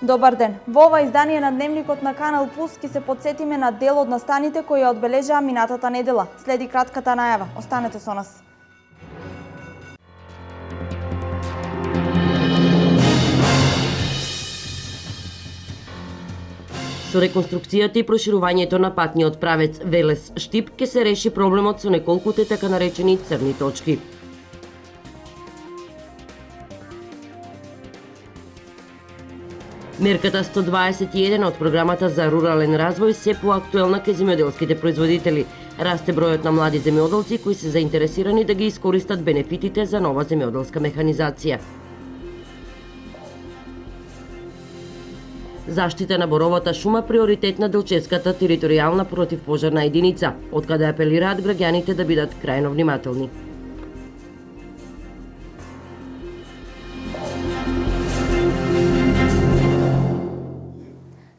Добар ден! Во ова издание на Дневникот на Канал Плюс ќе се потсетиме на дел од настаните кои ја одбележаа минатата недела. Следи кратката најава. Останете со нас. Со реконструкцијата и проширувањето на патниот правец Велес-Штип ќе се реши проблемот со неколкуте така наречени црни точки. Мерката 121 од програмата за рурален развој се поактуелна ке земјоделските производители. Расте бројот на млади земјоделци кои се заинтересирани да ги искористат бенефитите за нова земјоделска механизација. Заштита на боровата шума приоритет на Делчевската територијална противпожарна единица, откаде апелираат граѓаните да бидат крајно внимателни.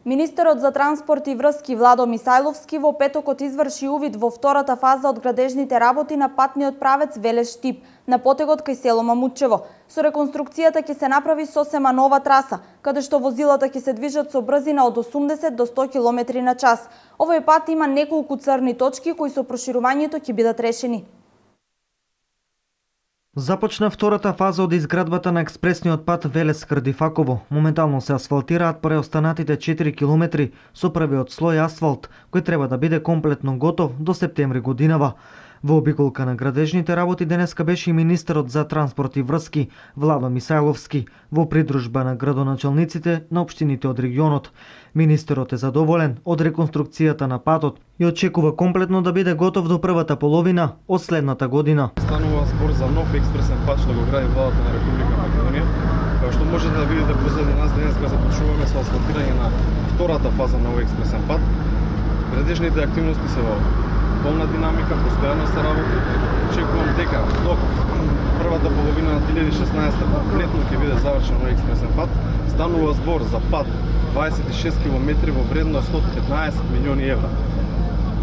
Министерот за транспорт и врски Владо Мисајловски во петокот изврши увид во втората фаза од градежните работи на патниот правец Велес-Штип на потегот кај село Мамутчево. Со реконструкцијата ќе се направи сосема нова траса, каде што возилата ќе се движат со брзина од 80 до 100 км на час. Овој пат има неколку црни точки кои со проширувањето ќе бидат решени. Започна втората фаза од изградбата на експресниот пат Велес-Кардифаково. Моментално се асфалтираат преостанатите 4 километри со првиот слој асфалт, кој треба да биде комплетно готов до септември годинава. Во обиколка на градежните работи денеска беше и министерот за транспорт и врски Владо Мисајловски во придружба на градоначалниците на општините од регионот. Министерот е задоволен од реконструкцијата на патот и очекува комплетно да биде готов до првата половина од следната година. Станува збор за нов експресен пат што го гради владата на Република Македонија. Како што можете да видите позади нас денеска започнуваме со асфалтирање на втората фаза на овој експресен пат. Градежните активности се во полна динамика, постојано се работи. Очекувам дека до првата половина на 2016 комплетно ќе биде завршен овој експресен пат. Станува збор за пат 26 км во вредност од 15 милиони евра.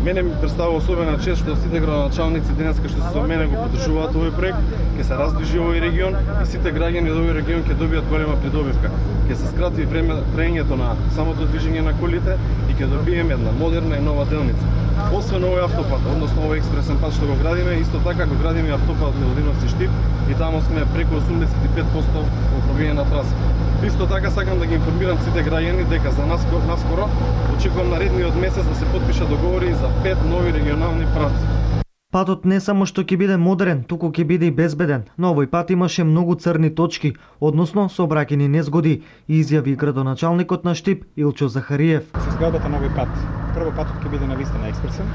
Мене ми представува особена чест што сите градоначалници денеска што се со мене го поддржуваат овој проект, ќе се раздвижи овој регион и сите граѓани од овој регион ќе добијат голема придобивка. Ќе се скрати траењето на самото движење на колите и ќе добиеме една модерна и нова делница. Освен овој автопат, односно овој експресен пат што го градиме, исто така го градиме и автопат Милодиновци-Штип и таму сме преку 85% во пробиена траса. Исто така сакам да ги информирам сите граѓани дека за наскоро очекувам наредниот месец да се потпишат договори за 5 нови регионални правци. Патот не само што ќе биде модерен, туку ќе биде и безбеден. На овој пат имаше многу црни точки, односно сообраќајни незгоди, изјави градоначалникот на Штип Илчо Захариев. Со зградбата на овој пат, прво патот ќе биде навистина експресен,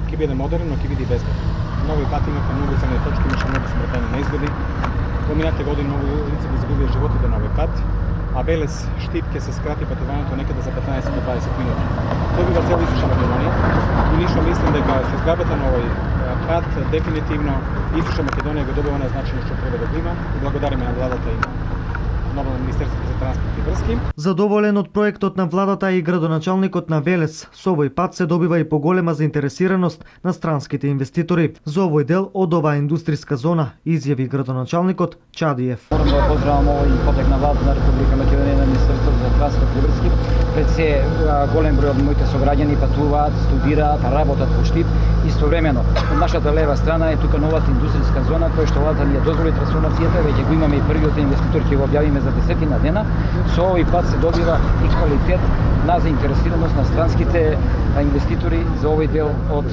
ќе биде модерен, но ќе биде и безбеден. На овој пат имаше многу црни точки, имаше многу смртени незгоди. Во минатите години многу лица го загубија животите на овој пат, а Велес-Штип ќе се скрати патувањето некаде за 15 до 20 минути. Тоа бива цела Источна Македонија и лично мислам дека со зградбата на овој пат дефинитивно Источна Македонија го добива на значење што треба да го има и благодариме на владата и ново Министерството за транспорт и врски. Задоволен од проектот на владата и градоначалникот на Велес, со овој пат се добива и поголема заинтересираност на странските инвеститори за овој дел од оваа индустријска зона, изјави градоначалникот Чадиев. Морам да поздравам овој потек на владата на Република Македонија на Министерството за транспорт и врски. Пред се голем број од моите сограѓани патуваат, студираат, работат во Штип. Истовремено, од нашата лева страна е тука новата индустријска зона која што владата ни ја дозволи трансформацијата, веќе го имаме и првиот инвеститор ќе го објавиме за десетина дена. Со овој пат се добива и квалитет на заинтересираност на странските инвеститори за овој дел од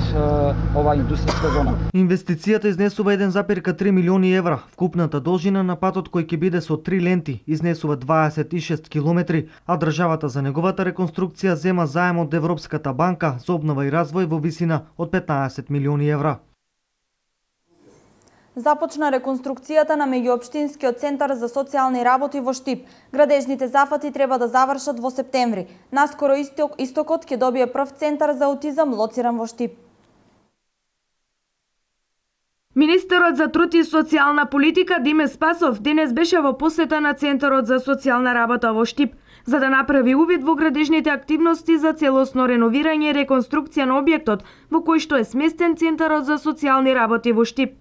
оваа индустријска зона. Инвестицијата изнесува 1,3 милиони евра. Вкупната должина на патот кој ќе биде со 3 ленти изнесува 26 километри, а државата за неговата реконструкција зема заем од Европската банка за обнова и развој во висина од 15 милиони евра. Започна реконструкцијата на меѓуопштинскиот центар за социјални работи во Штип. Градежните зафати треба да завршат во септември. Наскоро истокот ќе добие прв центар за аутизам лоциран во Штип. Министерот за труд и социјална политика Диме Спасов денес беше во посета на Центарот за социјална работа во Штип, за да направи увид во градежните активности за целосно реновирање и реконструкција на објектот во кој што е сместен Центарот за социјални работи во Штип.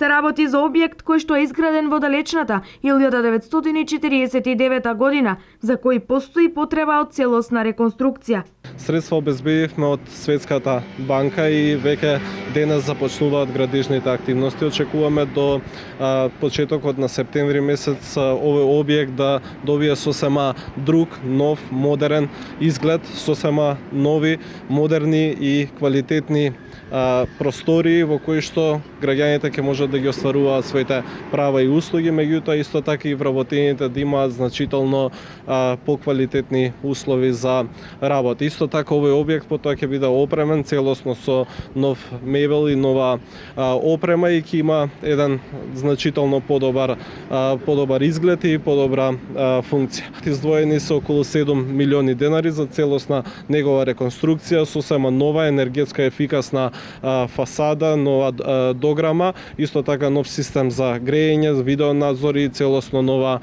Се работи за објект кој што е изграден во далечната 1949 година, за кој постои потреба од целосна реконструкција. Средства обезбедивме од Светската банка и веќе денес започнуваат градежните активности. Очекуваме до почетокот на септември месец овој објект да добие сосема друг, нов, модерен изглед, сосема нови, модерни и квалитетни простории во кои што граѓаните ќе можат да ги остваруваат своите права и услуги, меѓутоа исто така и вработените да имаат значително поквалитетни услови за работа. Исто така овој објект потоа ќе биде опремен целосно со нов мебел и нова опрема и ќе има еден значително подобар изглед и подобра функција. Издвоени се околу 7 милиони денари за целосна негова реконструкција, сосема нова енергетска ефикасна фасада, нова дограма, исто така нов систем за грејење, видеонадзор и целосно нова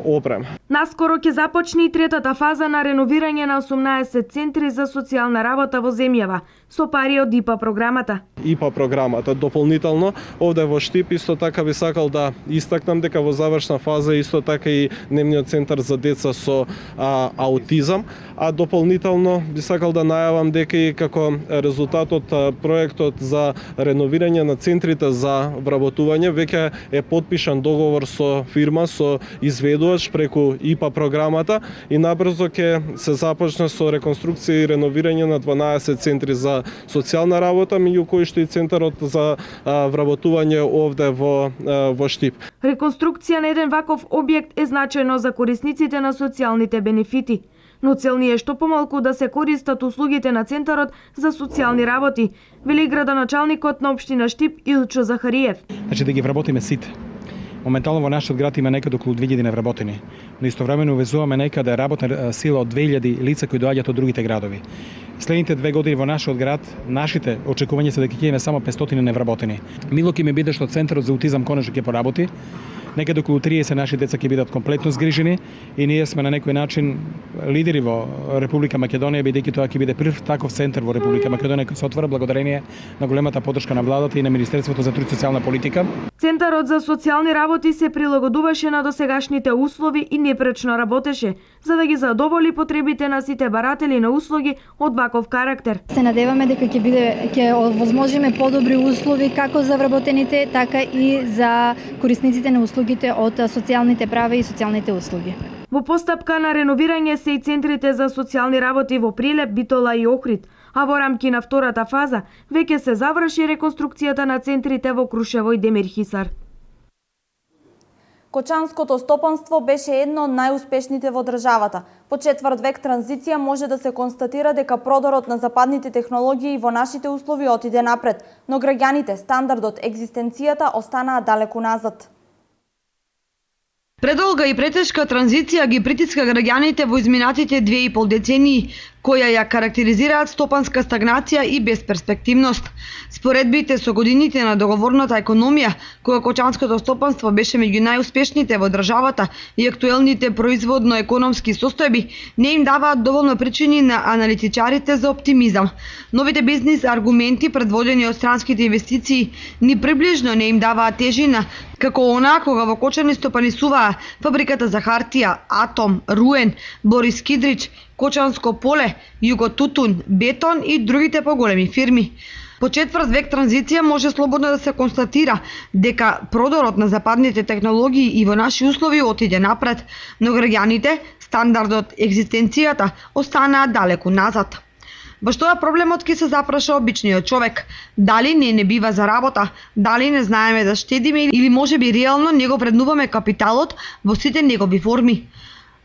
опрема. Наскоро ќе започне и третата фаза на реновирање на 18 центри за социјална работа во земјава, со пари од ИПА програмата. ИПА програмата. Дополнително, овде во Штип исто така би сакал да истакнам дека во завршна фаза исто така и дневниот центар за деца со аутизам, а дополнително би сакал да најавам дека и како резултат од проектот за реновирање на центрите за вработување веќе е потпишан договор со фирма, со изведувач преку ИПА програмата и набрзо ќе се започне со реконструкција и реновирање на 12 центри за социјална работа, меѓу кои што и центарот за вработување овде во Штип. Реконструкција на еден ваков објект е значајно за корисниците на социјалните бенефити, но цел ни е што помалку да се користат услугите на Центарот за социјални работи, вели градоначалникот на општина Штип Илчо Захариев. Значи да ги вработиме сите. Моментално во нашиот град има некаде околу 2000 невработени, но истовремено увезуваме некаде работна сила од 2000 лица кои доаѓаат од другите градови. Следните 2 години во нашиот град, нашите очекувања се дека ќе имаме само 500 невработени. Мило ќе ми биде што Центарот за аутизам конечно ќе поработи. Некаде околу 30 наши деца ќе бидат комплетно згрижени и ние сме на некој начин лидери во Република Македонија, бидејќи тоа ќе биде прв таков центар во Република Македонија кој се отвора благодарение на големата поддршка на владата и на Министерството за труд и социјална политика. Центарот за социјални работи се прилагодуваше на досегашните услови и непречно работеше, за да ги задоволи потребите на сите баратели на услуги од ваков карактер. Се надеваме дека ќе овозможиме подобри услови како за вработените, така и за корисниците на услугите од социјалните права и социјалните услуги. Во постапка на реновирање се и центрите за социјални работи во Прилеп, Битола и Охрид, а во рамки на втората фаза веќе се заврши реконструкцијата на центрите во Крушево и Демирхисар. Кочанското стопанство беше едно од најуспешните во државата. По четврт век транзиција може да се констатира дека продорот на западните технологии во нашите услови отиде напред, но граѓаните, стандардот, екзистенцијата останаа далеку назад. Предолга и претешка транзиција ги притиска граѓаните во изминатите 2,5 децении, која ја карактеризираат стопанска стагнација и безперспективност. Споредбите со годините на договорната економија, кога кочанското стопанство беше меѓу најуспешните во државата и актуелните производно-економски состојби, не им даваат доволно причини на аналитичарите за оптимизам. Новите бизнис аргументи, предводени од странските инвестиции, ни приближно не им даваат тежина, како онаа кога во Кочани стопанисуваа фабриката за хартија, Атом, Руен, Борис Кидрич, Кочанско поле, Југотутун, Бетон и другите поголеми фирми. По четврт век транзиција може слободно да се констатира дека продорот на западните технологии и во наши услови отиде напред, но граѓаните, стандардот, екзистенцијата останаа далеку назад. Баш тоа проблемот ќе се запраша обичниот човек. Дали не бива за работа, дали не знаеме да штедиме или можеби реално не го вреднуваме капиталот во сите негови форми.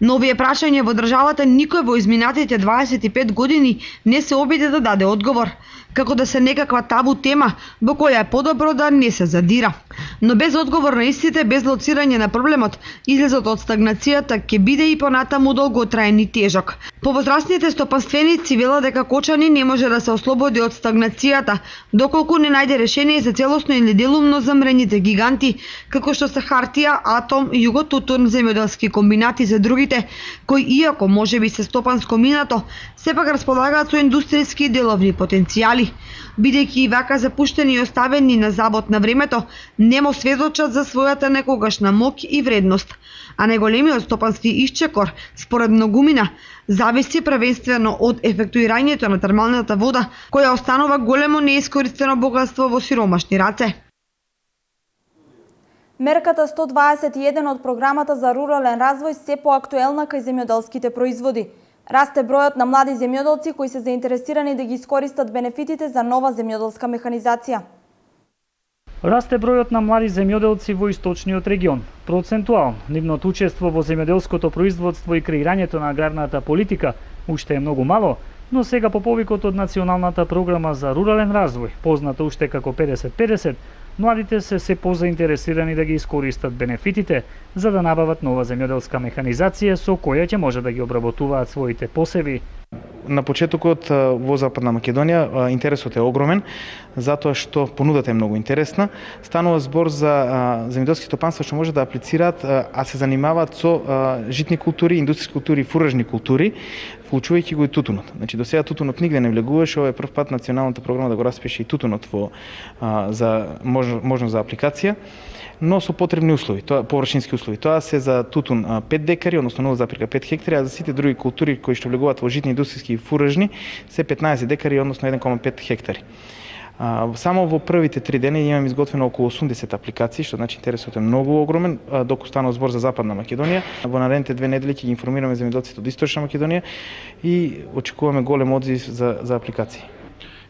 Но овие прашања во државата никој во изминатите 25 години не се обиде да даде одговор, како да се некаква табу тема во која е подобро да не се задира. Но без одговор на истите, без лоцирање на проблемот, излезот од стагнацијата ќе биде и понатаму долготраен и тежок. Повозрастните стопанственици велат дека Кочани не може да се ослободи од стагнацијата, доколку не најде решение за целосно или делумно замрените гиганти, како што се Хартија, Атом, Југотутун, земјоделски комбинати за другите, кои иако можеби се стопанско минато, сепак располагаат со индустријски и деловни потенцијали. мали, бидејќи и вака запуштени и оставени на забот на времето, немо сведочат за својата некогашна моќ и вредност. А најголемиот стопански исчекор, според многумина, зависи првенствено од ефектуирањето на термалната вода, која останува големо неискористено богатство во сиромашни раце. Мерката 121 од програмата за рурален развој се поактуелна кај земјоделските производи. Расте бројот на млади земјоделци кои се заинтересирани да ги искористат бенефитите за нова земјоделска механизација. Расте бројот на млади земјоделци во источниот регион. Процентуално, нивното учество во земјоделското производство и креирањето на аграрната политика уште е многу мало, но сега по повикот од Националната програма за рурален развој, позната уште како 50-50, младите се позаинтересирани да ги искористат бенефитите за да набават нова земјоделска механизација со која ќе може да ги обработуваат своите посеви. На почетокот во Западна Македонија интересот е огромен, затоа што понудата е многу интересна. Станува збор за земјоделски стопанства што може да аплицираат, а се занимаваат со житни култури, индустријски култури и фуражни култури, вклучувајќи го и тутунот. Значи до сега тутунот нигде не влегуваше, ова е прв пат Националната програма да го распише и тутунот за можност за апликација, но со потребни услови, тоа површински услови. Тоа се за тутун 5 декари, односно 0,5 хектари, а за сите други култури кои што влегуваат во житни, индустријски и фуражни се 15 декари, односно 1,5 хектари. Само во првите 3 дена имам изготвено околу 80 апликации, што значи интересот е многу огромен, доколку станува збор за Западна Македонија. Во наредните 2 недели ќе ги информираме земјоделците од Источна Македонија и очекуваме голем одзив за апликации.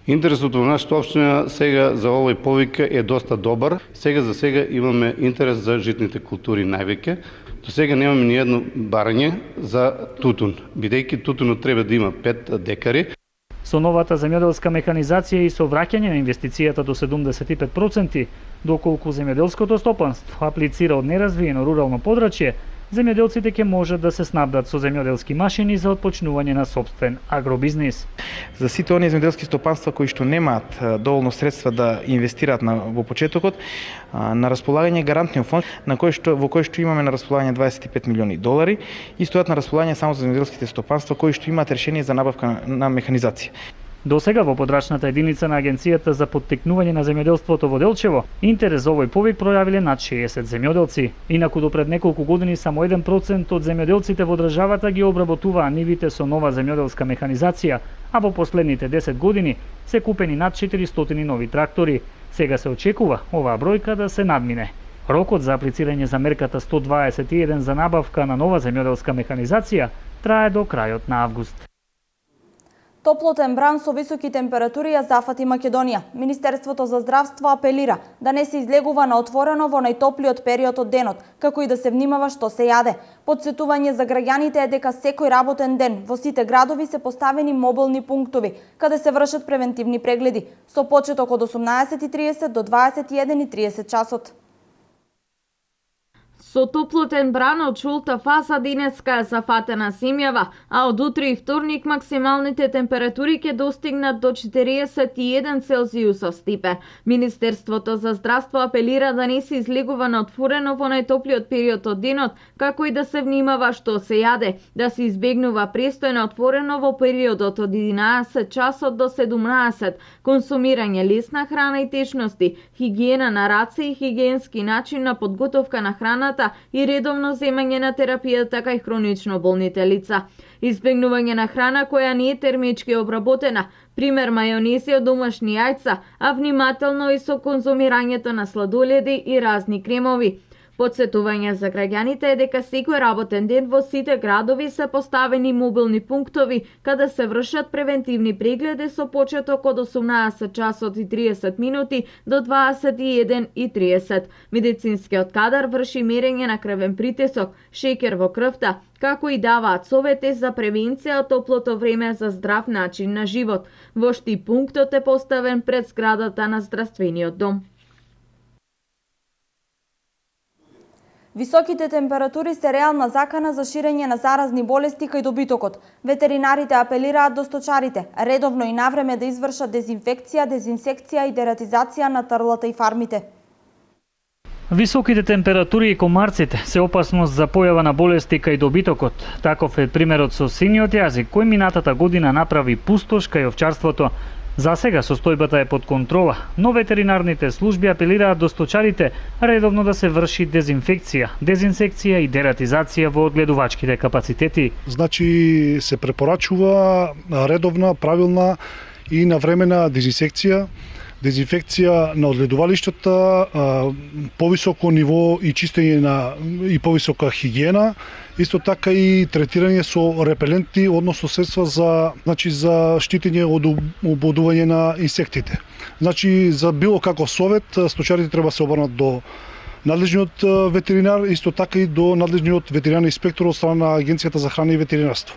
Интересот во нашата општина сега за овој повик е доста добар. За сега имаме интерес за житните култури највеќе. До сега немаме ни едно барање за тутун, бидејќи тутунот треба да има 5 декари. Со новата земјоделска механизација и со враќање на инвестицијата до 75%, доколку земјоделското стопанство аплицира од неразвиено рурално подрачје, земјоделците ќе можат да се снабдат со земјоделски машини за отпочнување на сопствен агробизнис. За сите оние земјоделски стопанства кои што немаат доволно средства да инвестираат во почетокот, на располагање гарантниот фонд во кој што имаме на располагање 25 милиони долари и стојат на располагање само за земјоделските стопанства кои што имаат решение за набавка на механизација. До сега во подрачната единица на Агенцијата за поттикнување на земјоделството во Делчево, интерес за овој повик пројавиле над 60 земјоделци. Инаку до пред неколку години само 1% од земјоделците во државата ги обработуваа нивите со нова земјоделска механизација, а во последните 10 години се купени над 400 нови трактори. Сега се очекува оваа бројка да се надмине. Рокот за аплицирање за мерката 121 за набавка на нова земјоделска механизација трае до крајот на август. Топлотен бран со високи температури ја зафати Македонија. Министерството за здравство апелира да не се излегува на отворено во најтоплиот период од денот, како и да се внимава што се јаде. Подсетување за граѓаните е дека секој работен ден во сите градови се поставени мобилни пунктови, каде се вршат превентивни прегледи, со почеток од 18:30 до 21:30 часот. Со топлотен бран од жолта фаза денеска е зафатена земјава, а од утре и вторник максималните температури ќе достигнат до 41 Целзиусов степен. Министерството за здравство апелира да не се излегува на отворено во најтоплиот период од денот, како и да се внимава што се јаде, да се избегнува престој на отворено во периодот од 11 часот до 17, консумирање лесна храна и течности, хигиена на раце и хигиенски начин на подготовка на храната и редовно земање на терапијата кај хронично болните лица. Избегнување на храна која не е термички обработена, пример мајонези од домашни јајца, а внимателно и со конзумирањето на сладоледи и разни кремови. Подсетување за граѓаните е дека секој работен ден во сите градови се поставени мобилни пунктови каде се вршат превентивни прегледи со почеток од 18 часот и 30 минути до 21:30. Медицинскиот кадар врши мерење на крвен притисок, шеќер во крвта, како и даваат совети за превенција од топлото време за здрав начин на живот. Во Штип пунктот е поставен пред зградата на здравствениот дом. Високите температури се реална закана за ширење на заразни болести кај добитокот. Ветеринарите апелираат до сточарите редовно и навреме да извршат дезинфекција, дезинсекција и дератизација на трлата и фармите. Високите температури и комарците се опасност за појава на болести кај добитокот. Таков е примерот со синиот јазик, кој минатата година направи пустош кај овчарството. За сега состојбата е под контрола, но ветеринарните служби апелираат до сточарите редовно да се врши дезинфекција, дезинсекција и дератизација во одгледувачките капацитети. Значи се препорачува редовна, правилна и навремена дезинсекција, дезинфекција на одгледувалиштата, повисоко ниво и чистење и повисока хигиена, исто така и третирање со репеленти, односно средства за штитење од ободување на инсектите. Значи за било каков совет сточарите треба се обрнат до надлежниот ветеринар, исто така и до надлежниот ветеринарен инспектор од страна на Агенцијата за храна и ветеринарство.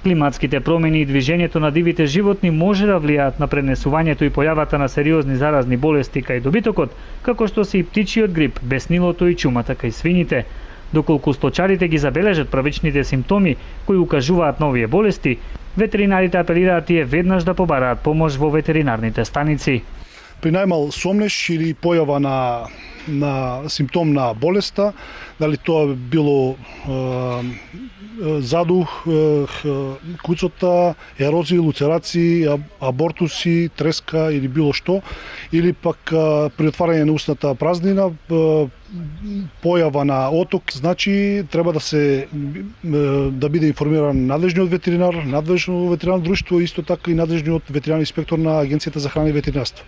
Климатските промени и движењето на дивите животни може да влијаат на пренесувањето и појавата на сериозни заразни болести кај добитокот, како што се и птичиот грип, беснилото и чумата кај свините. Доколку сточарите ги забележат првичните симптоми кои укажуваат на овие болести, ветеринарите апелираат тие веднаш да побараат помош во ветеринарните станици. При најмал сомнеш или појава на симптом на болеста, дали тоа било задух, куцота, ерозии, луцерации, абортуси, треска или било што, или пак при отварање на устната празнина, појава на оток, значи треба да биде информиран надлежниот ветеринар, надлежно ветеринарно друштво, исто така и надлежниот ветеринарен инспектор на Агенцијата за храна и ветеринарство.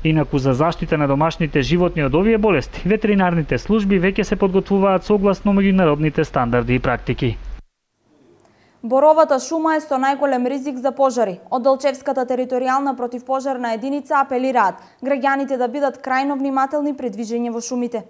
Инаку за заштита на домашните животни од овие болести, ветеринарните служби веќе се подготвуваат согласно меѓународните стандарди и практики. Боровата шума е со најголем ризик за пожари. Од Делчевската територијална противпожарна единица апелираат граѓаните да бидат крајно внимателни при движење во шумите.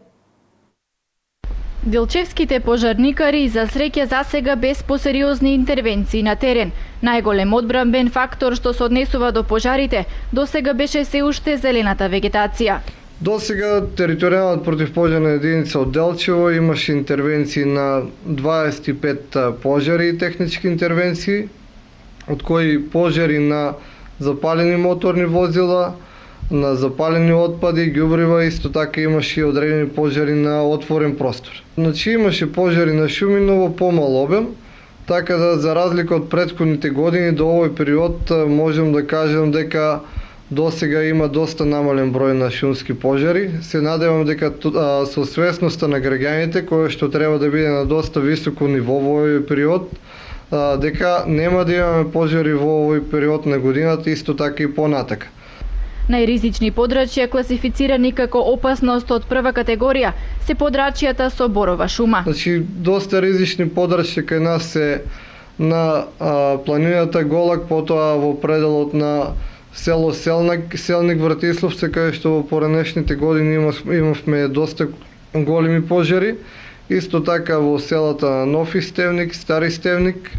Делчевските пожарникари за среќа засега без посериозни интервенции на терен. Најголем одбранбен фактор што се однесува до пожарите, досега беше се уште зелената вегетација. Досега територијалната противпожарна единица од Делчево имаше интервенции на 25 пожари и технички интервенции, од кои пожари на запалени моторни возила, на запалени отпади, ѓубрива, исто така имаше и одредени пожари на отворен простор. Значи имаше пожари на шуми, но во помал обем, така да за разлика од претходните години до овој период можам да кажам дека досега има доста намален број на шумски пожари. Се надевам дека со свесноста на граѓаните, која што треба да биде на доста високо ниво во овој период, дека нема да имаме пожари во овој период на годината, исто така и понатака. Најризични подрачја класифицирани како опасност од прва категорија се подрачјата со борова шума. Значи доста ризични подрачја кај нас се на планината Голак, потоа во пределот на село Селник Вратисловце, кај што во поранешните години имавме доста големи пожари. Исто така во селата Нов Истевник, Стари Истевник,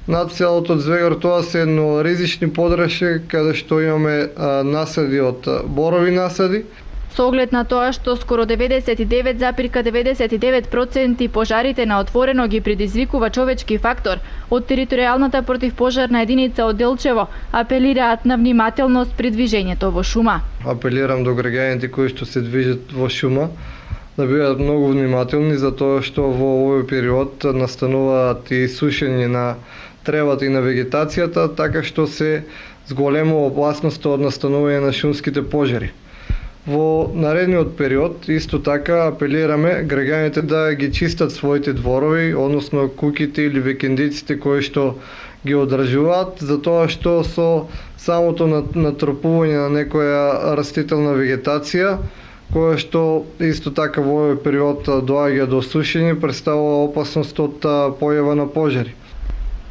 над селото Звегар, тоа се едно ризични подрачја каде што имаме насади од борови насади. Со оглед на тоа што скоро 99,99% пожарите на отворено ги предизвикува човечки фактор, од територијалната противпожарна единица од Делчево апелираат на внимателност при движењето во шума. Апелирам до граѓаните кои што се движат во шума да бидат многу внимателни, затоа што во овој период настануваат и сушење на тревата и на вегетацијата, така што се зголемува опасноста од настанување на шумските пожари. Во наредниот период исто така апелираме граѓаните да ги чистат своите дворови, односно куќите или викендиците кои што ги одржуваат, затоа што со самото натрупување на некоја растителна вегетација, која што исто така во овој период доаѓа до сушење, представува опасност од појава на пожари.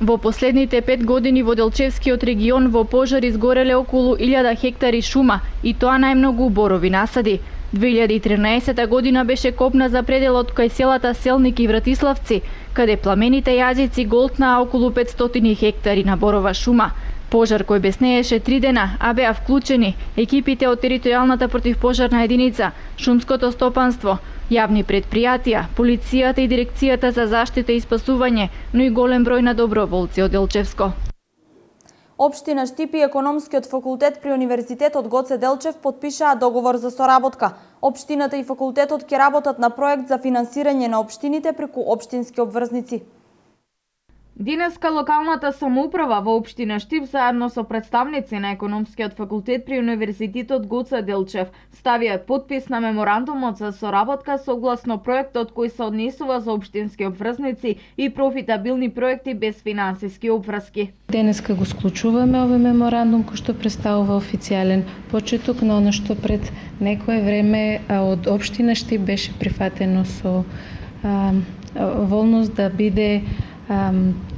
Во последните 5 години во Делчевскиот регион во пожар изгореле околу 1000 хектари шума и тоа најмногу борови насади. 2013 година беше копна за пределот кај селата Селник и Вратиславци, каде пламените јазици голтнаа околу 500 хектари на борова шума. Пожар кој беснееше 3 дена, а беа вклучени екипите од територијалната противпожарна единица, шумското стопанство, јавни предпријатија, полицијата и дирекцијата за заштита и спасување, но и голем број на доброволци од Делчевско. Општина Штип и економскиот факултет при Универзитетот Гоце Делчев подпишаа договор за соработка. Општината и факултетот ќе работат на проект за финансирање на општините преку општински обврзници. Денеска локалната самоуправа во општина Штип заедно со представници на економскиот факултет при Универзитетот Гоце Делчев ставија потпис на меморандумот за соработка согласно проектот кој се однесува за општински обврзници и профитабилни проекти без финансиски обврски. Денеска го склучуваме овој меморандум кој што представува официјален почеток на оно што пред некое време од општина Штип беше прифатено со волност да биде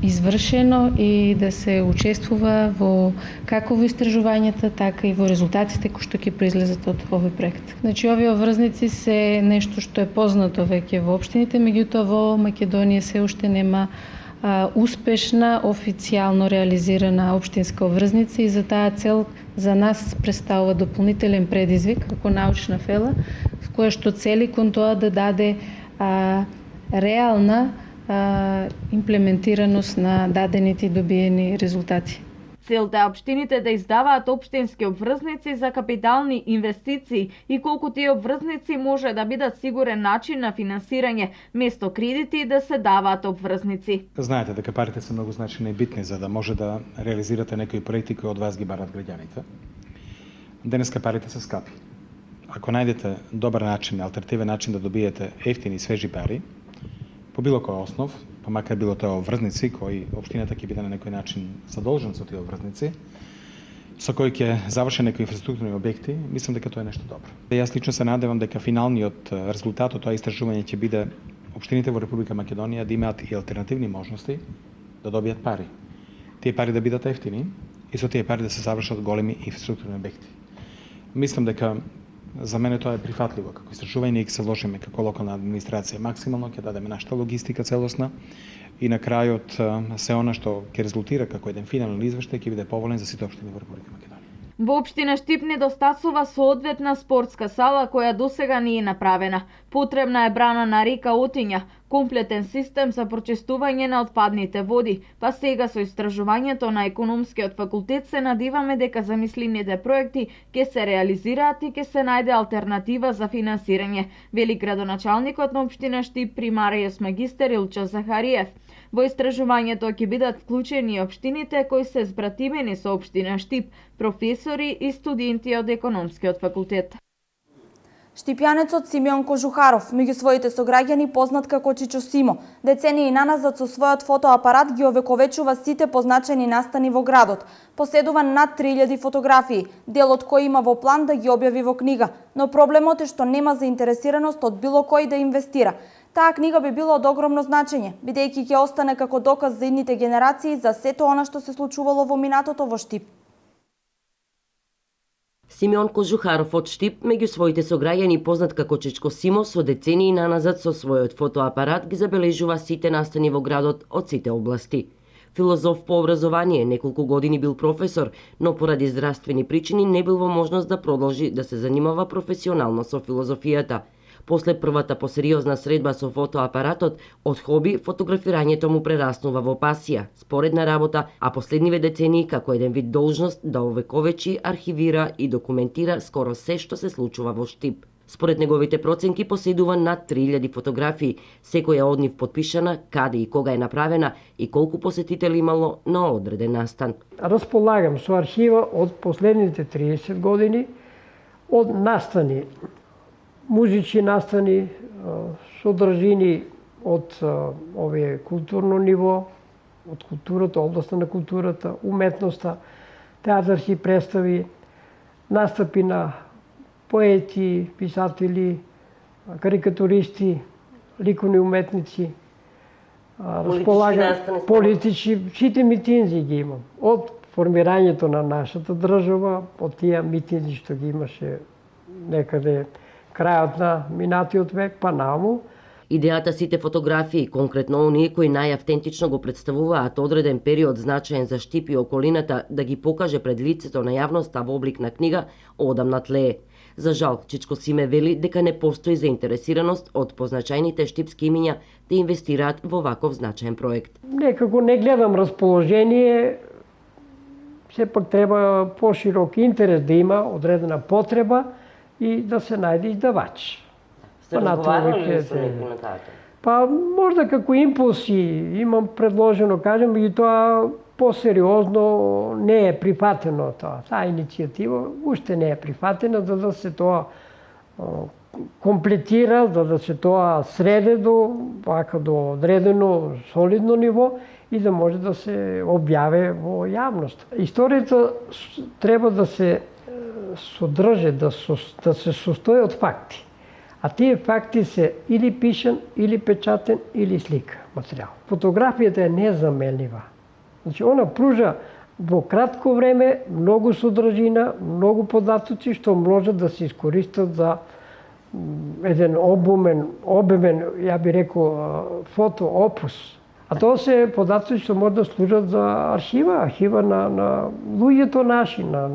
извршено и да се учествува во како во истражувањата, така и во резултатите кои што ќе произлезат од овој проект. Значи, овие обврзници се нешто што е познато веќе во општините, меѓутоа во Македонија се уште нема успешна, официјално реализирана општинска обврзница и за таа цел за нас представува дополнителен предизвик како научна фела, која што цели кон тоа да даде реална имплементираност на дадените и добиени резултати. Целта е општините да издаваат општински обврзници за капитални инвестиции и колку тие обврзници може да бидат сигурен начин на финансирање, место кредити и да се даваат обврзници. Знаете дека парите се многу значени и битни за да може да реализирате некои проекти кои од вас ги барат граѓаните. Денеска парите се скапи. Ако најдете добар начин, алтернативен начин да добиете ефтини и свежи пари, по било кој основ, па макар било тоа обврзници, кои општината ќе биде на некој начин задолжен со тие обврзници, со кои ќе заврши некои инфраструктурни објекти, мислам дека тоа е нешто добро. Јас лично се надевам дека финалниот резултат од тоа истражување ќе биде општините во Република Македонија да имаат и алтернативни можности да добијат пари. Тие пари да бидат ефтини и со тие пари да се завршат големи инфраструктурни објекти. Мислам дека за мене тоа е прифатливо како истражување, ние ќе се вложиме како локална администрација максимално, ќе дадеме нашата логистика целосна и на крајот се она што ќе резултира како еден финален извештај ќе биде поволен за сите општини во Република Македонија. Во општина Штип недостасува соодветна спортска сала која досега не е направена. Потребна е брана на река Отиња, комплетен систем за прочистување на отпадните води, па сега со истражувањето на економскиот факултет се надеваме дека замислените проекти ќе се реализираат и ќе се најде алтернатива за финансирање, вели градоначалникот на општина Штип примариус магистер Илчо Захариев. Во истражувањето ќе бидат вклучени општините кои се збратимени со општина Штип, професори и студенти од економскиот факултет. Штипјанецот Симеон Кожухаров, меѓу своите сограѓани познат како Чичо Симо, децении наназад со својот фотоапарат ги овековечува сите позначени настани во градот. Поседува над 3000 фотографии, дел од кои има во план да ги објави во книга, но проблемот е што нема заинтересираност од било кој да инвестира. Таа книга би била од огромно значење, бидејќи ќе остане како доказ за идните генерации за сето она што се случувало во минатото во Штип. Симеон Кожухаров од Штип, меѓу своите сограѓани познат како Чичко Симо, со децении наназад со својот фотоапарат ги забележува сите настани во градот од сите области. Филозоф по образование, неколку години бил професор, но поради здравствени причини не бил во можност да продолжи да се занимава професионално со филозофијата. После првата посериозна средба со фотоапаратот, од хоби фотографирањето му прераснува во пасија, споредна работа, а последниве децении како еден вид должност да овековечи, архивира и документира скоро се што се случува во Штип. Според неговите проценки поседува над 3000 фотографии, секоја од нив подпишана, каде и кога е направена и колку посетители имало на одреден настан. Располагам со архива од последните 30 години, од настани, музички настани, содржини од овие културно ниво, од културата, областа на културата, уметноста, театарски представи, настапи на поети, писатели, карикатуристи, ликовни уметници, политички, сите митинзи ги имам. Од формирањето на нашата држава, од тие митинзи што ги имаше некаде крајот на минатиот век, па наму. Идејата сите фотографии, конкретно оние кои најавтентично го представуваат одреден период значаен за Штип и околината, да ги покаже пред лицето на јавноста во облик на книга, одамна тлее. За жал, Чичко Симе вели дека не постои заинтересираност од позначајните штипски имиња да инвестираат во ваков значаен проект. Некако не гледам расположение, сепак треба поширок интерес да има, одредена потреба и да се најде издавач. Сте разговарали ли со некој на таато? Па можда како импулси имам предложено, кажем, и тоа посериозно не е прифатено тоа. Таа иницијатива уште не е прифатена, за да се тоа комплетира, за да се тоа среде до одредено солидно ниво и да може да се објаве во јавност. Историјата треба да се содржи, да се состои од факти. А тие факти се или пишан, или печатен, или слика материјал. Фотографијата е незаменлива. Значи, она пружа во кратко време многу содржина, многу податоци што може да се искористат за еден обемен, ја би рекол, фотоопус. А тоа се податоци што може да служат за архива на луѓето наши, на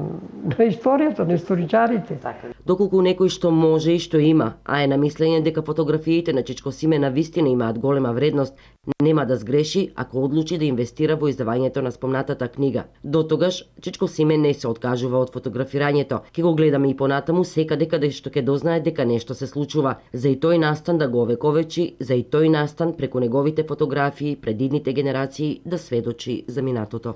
историјата, на историчарите. Доколку некој што може и што има, а е на мислење дека фотографиите на Чичко Симе на вистина имаат голема вредност, нема да сгреши ако одлучи да инвестира во издавањето на спомнатата книга. До тогаш, Чичко Симе не се откажува од фотографирањето. Ке го гледаме и понатаму секаде каде што ќе дознае дека нешто се случува. За и тој настан да го овековечи, за и тој настан преку неговите фотографии пред идните генерации да сведочи за минатото.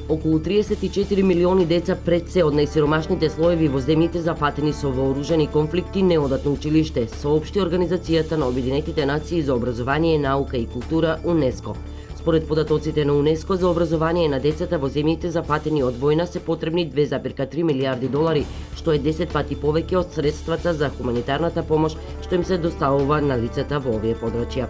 Околу 34 милиони деца пред се од најсиромашните слоеви во земјите зафатени со вооружени конфликти не одат на училиште, соопшти Организацијата на Обединетите нации за образование, наука и култура УНЕСКО. Според податоците на УНЕСКО за образование на децата во земјите зафатени од војна се потребни 2,3 милиарди долари, што е 10 пати повеќе од средствата за хуманитарната помош што им се доставува на лицата во овие подрачја.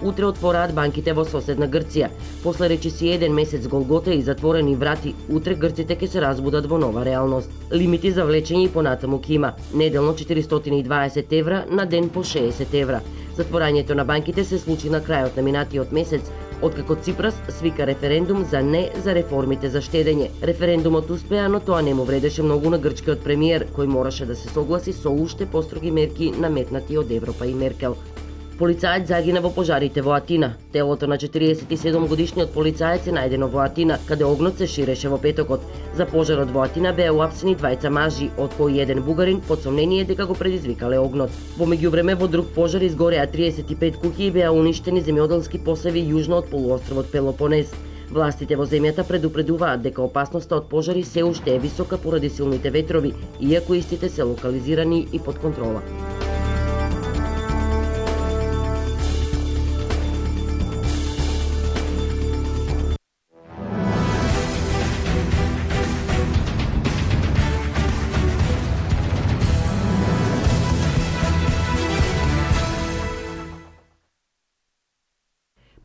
Утре отвораат банките во соседна Грција. После речиси еден месец голгота и затворени врати, утре грците ќе се разбудат во нова реалност. Лимити за влечење и понатаму ќе има. Неделно 420 евра, на ден по 60 евра. Затворањето на банките се случи на крајот на минатиот месец, откако Ципрас свика референдум за не за реформите за штедење. Референдумот успеа, но тоа не му вредеше многу на грчкиот премиер, кој мораше да се согласи со уште построги мерки наметнати од Европа и Меркел. Полицаец загина во пожарите во Атина. Телото на 47 годишниот полицаец е најдено во Атина, каде огнот се ширеше во петокот. За пожарот во Атина беа уапсени двајца мажи, од кои еден бугарин под сомнение дека го предизвикале огнот. Во меѓувреме во друг пожар изгореа 35 куќи и беа уништени земјоделски посеви јужно од полуостровот Пелопонез. Властите во земјата предупредуваат дека опасноста од пожари се уште е висока поради силните ветрови, иако истите се локализирани и под контрола.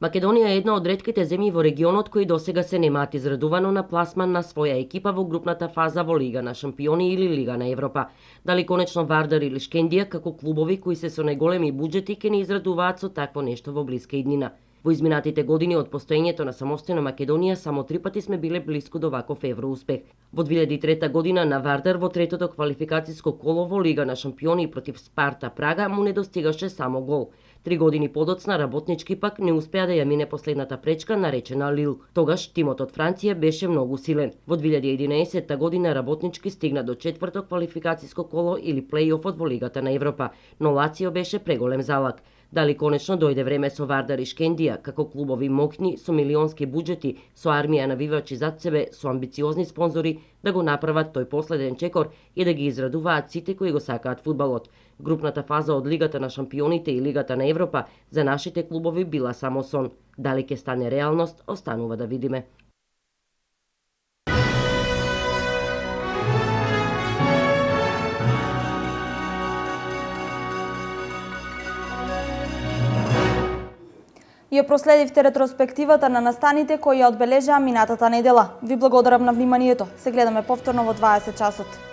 Македонија е една од ретките земји во регионот кои досега се немаат израдувано на пласман на своја екипа во групната фаза во Лига на шампиони или Лига на Европа. Дали конечно Вардар или Шкендија како клубови кои се со најголеми буџети ќе не израдуваат со такво нешто во блиска иднина. Во изминатите години од постоењето на самостојна Македонија само 3 пати сме биле блиску до ваков евроуспех. Во 2003 година на Вардар во третото квалификацијско коло во Лига на шампиони против Спарта Прага му не достигаше само гол. 3 години подоцна Работнички пак не успеа да ја мине последната пречка наречена Лил. Тогаш тимот од Франција беше многу силен. Во 2011 година Работнички стигна до четврто квалификацијско коло или плејофот во Лигата на Европа, но Лацио беше преголем залак. Дали конечно дојде време со Вардар и Шкендија, како клубови моќни, со милионски буџети, со армија навивачи зад себе, со амбициозни спонзори, да го направат тој последен чекор и да ги израдуваат сите кои го сакаат фудбалот. Групната фаза од Лигата на шампионите и Лигата на Европа за нашите клубови била само сон. Дали ќе стане реалност, останува да видиме. Ја проследивте ретроспективата на настаните кои ја одбележаа минатата недела. Ви благодарам на вниманието. Се гледаме повторно во 20 часот.